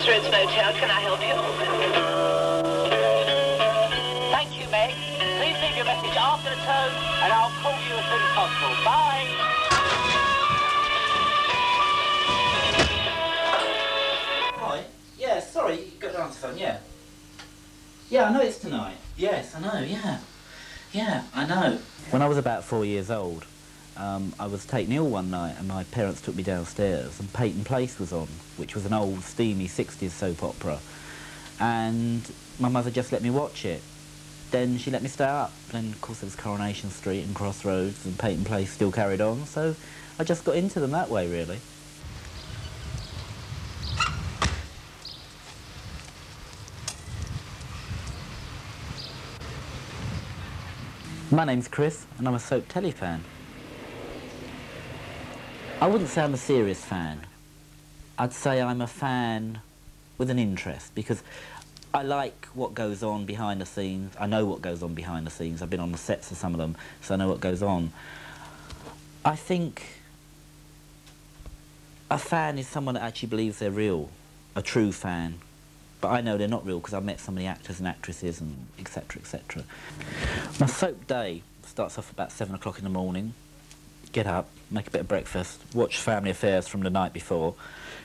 Crossroads Motel. Can I help you? Thank you, Meg. Please leave your message after the tone, and I'll call you as soon as possible. Bye. Hi. Yeah, sorry, you got the answer phone, yeah. Yeah, I know it's tonight. Yes, I know, yeah. Yeah, I know. When I was about 4 years old, I was taken ill one night and my parents took me downstairs and Peyton Place was on, which was an old, steamy 60s soap opera. And my mother just let me watch it. Then she let me stay up. Then, of course, there was Coronation Street and Crossroads and Peyton Place still carried on, so I just got into them that way, really. My name's Chris, and I'm a soap Telly fan. I wouldn't say I'm a serious fan. I'd say I'm a fan with an interest, because I like what goes on behind the scenes. I know what goes on behind the scenes. I've been on the sets of some of them, so I know what goes on. I think a fan is someone that actually believes they're real, a true fan. But I know they're not real because I've met so many actors and actresses and etc, etc. My soap day starts off about 7 o'clock in the morning. Get up, make a bit of breakfast, watch Family Affairs from the night before,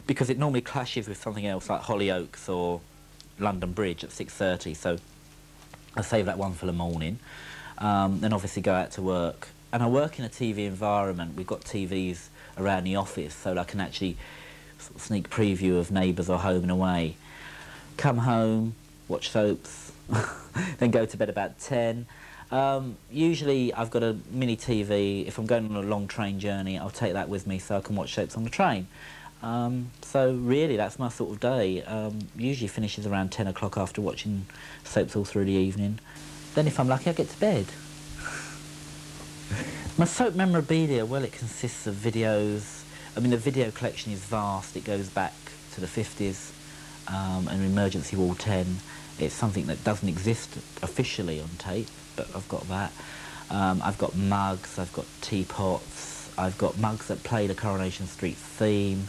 because it normally clashes with something else like Hollyoaks or London Bridge at 6:30, so I save that one for the morning. Then obviously go out to work. And I work in a TV environment. We've got TVs around the office, so I can actually sort of sneak preview of Neighbours or Home and Away. Come home, watch soaps, then go to bed about 10. Usually I've got a mini TV. If I'm going on a long train journey, I'll take that with me so I can watch soaps on the train. So really that's my sort of day. Usually finishes around 10 o'clock after watching soaps all through the evening. Then if I'm lucky I get to bed. My soap memorabilia, well, it consists of videos. I mean, the video collection is vast. It goes back to the 50s. And Emergency Wall 10. It's something that doesn't exist officially on tape, but I've got that. I've got mugs, I've got teapots, I've got mugs that play the Coronation Street theme,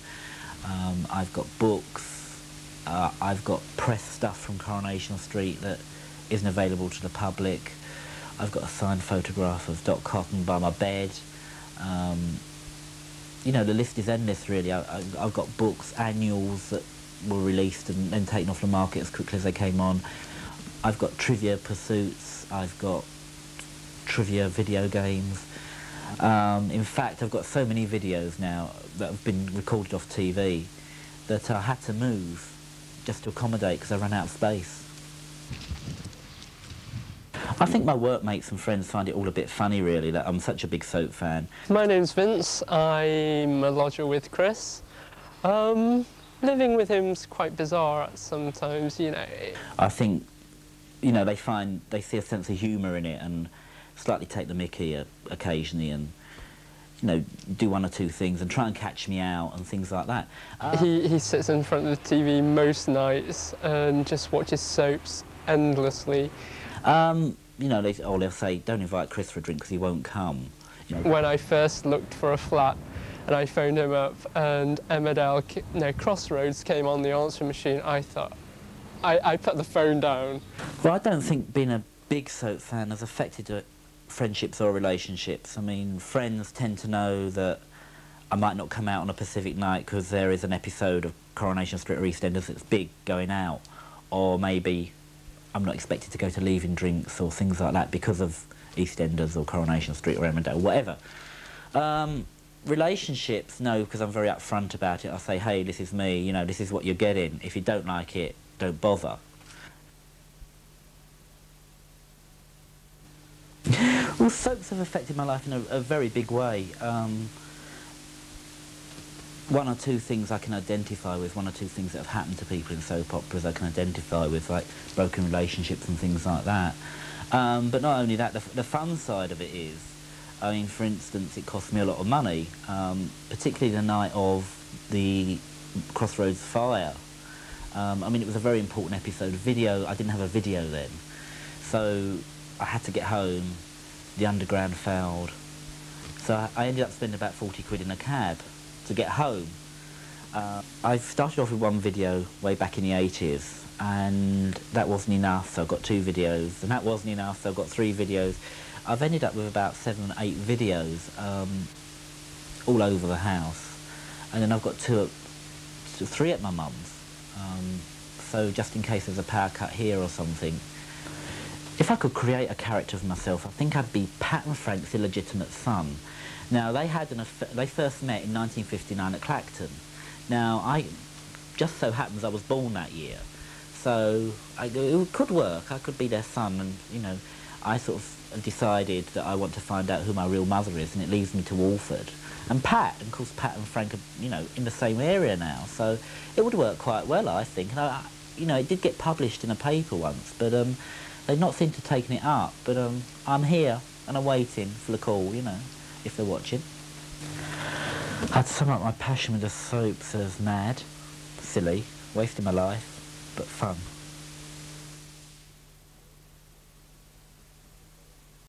I've got books, I've got press stuff from Coronation Street that isn't available to the public. I've got a signed photograph of Doc Cotton by my bed. You know, the list is endless, really. I've got books, annuals that were released and then taken off the market as quickly as they came on. I've got trivia pursuits, I've got trivia video games. In fact, I've got so many videos now that have been recorded off TV that I had to move just to accommodate because I ran out of space. I think my workmates and friends find it all a bit funny, really, that I'm such a big soap fan. My name's Vince, I'm a lodger with Chris. Living with him's quite bizarre sometimes, you know. I think, you know, they see a sense of humour in it and slightly take the mickey occasionally and, you know, do one or two things and try and catch me out and things like that. He sits in front of the TV most nights and just watches soaps endlessly. You know, they'll say, don't invite Chris for a drink because he won't come. You know. When I first looked for a flat, and I phoned him up, and Crossroads came on the answering machine. I thought, I put the phone down. Well, I don't think being a big soap fan has affected friendships or relationships. I mean, friends tend to know that I might not come out on a Pacific night because there is an episode of Coronation Street or EastEnders that's big going out, or maybe I'm not expected to go to leaving drinks or things like that because of EastEnders or Coronation Street or Emmerdale, whatever. Relationships, no, because I'm very upfront about it. I say, hey, this is me, you know, this is what you're getting. If you don't like it, don't bother. Well, soaps have affected my life in a very big way. One or two things I can identify with, one or two things that have happened to people in soap operas I can identify with, like broken relationships and things like that. But not only that, the fun side of it is, I mean, for instance, it cost me a lot of money, particularly the night of the Crossroads fire. I mean, it was a very important episode. I didn't have a video then, so I had to get home. The underground failed, so I ended up spending about 40 quid in a cab to get home. I started off with one video way back in the 80s, and that wasn't enough, so I got 2 videos, and that wasn't enough, so I got 3 videos. I've ended up with about 7 or 8 videos all over the house, and then I've got 3 at my mum's, so just in case there's a power cut here or something. If I could create a character of myself, I think I'd be Pat and Frank's illegitimate son. Now, they first met in 1959 at Clacton. Now, just so happens I was born that year, so it could work. I could be their son, and, you know, I sort of decided that I want to find out who my real mother is, and it leads me to Walford. And Pat, and of course Pat and Frank are, you know, in the same area now, so it would work quite well, I think. And you know, it did get published in a paper once, but they've not seemed to have taken it up. But I'm here, and I'm waiting for the call, you know, if they're watching. I'd sum up my passion with the soaps as mad, silly, wasting my life, but fun.